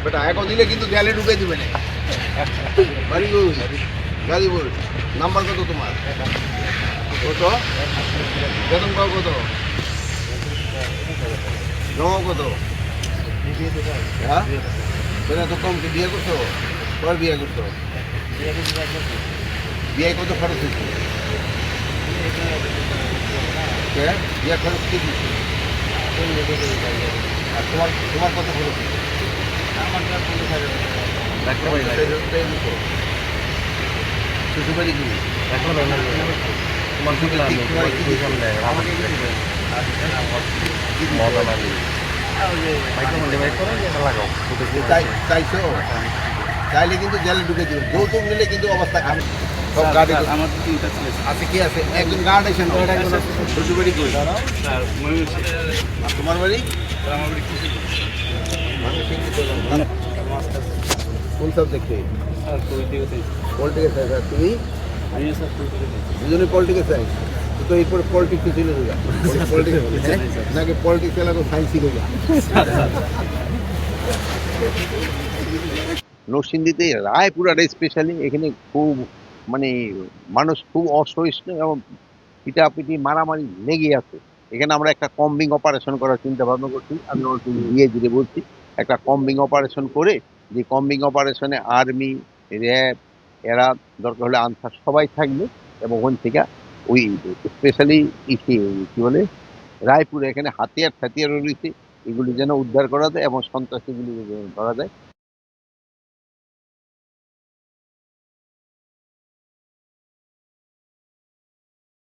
বেটা এক দিলে কিন্তু জেলে ঢুকে দিবে না। Very good, Gazipur. নাম্বার কত তোমার? কত বেতন পাও কত? জমা কত? হ্যাঁ বেতন তো কম। বিয়ে করছো? কবার বিয়ে করছো? বিয়ে কত খরচ হচ্ছে? বিয়ে খরচ কি দিচ্ছে? আর তোমার তোমার কত খরচ হচ্ছে? শ্বশুরবাড়ি কি? চাইছো? চাইলে কিন্তু জেলে ঢুকে দিবে। যৌতুক নিলে কিন্তু অবস্থা খারাপ। সব গার্ড আছে। কি আছে? একজন গার্ড এসে শ্বশুরবাড়ি কই? তোমার বাড়ি? কোন সাবজেক্টে? Political science. আর তুমি? দুজনে পলিটিক্যাল সায়েন্স। তো এরপর পলিটিক্সে চলে যাবে নাকি পলিটিক্স এলাকা সায়েন্স শিখে যা। নরসিংদীতে রায়পুরাটা স্পেশালি এখানে খুব মানে মানুষ খুব অসহিষ্ণু এবং পিটাপিটি মারামারি লেগে আছে। এখানে আমরা একটা কম্বিং অপারেশন করার চিন্তা ভাবনা করছি। আমি দিয়ে দিতে বলছি একটা কম্বিং অপারেশন করে, যে কম্বিং অপারেশনে আর্মি, র্যাব, এরা দরকার হলে আনসার সবাই থাকবে এবং ওখান থেকে ওই স্পেশালি কি বলে রায়পুরে এখানে হাতিয়ার রয়েছে, এগুলি যেন উদ্ধার করা যায় এবং সন্ত্রাসীগুলি যেন ধরা যায়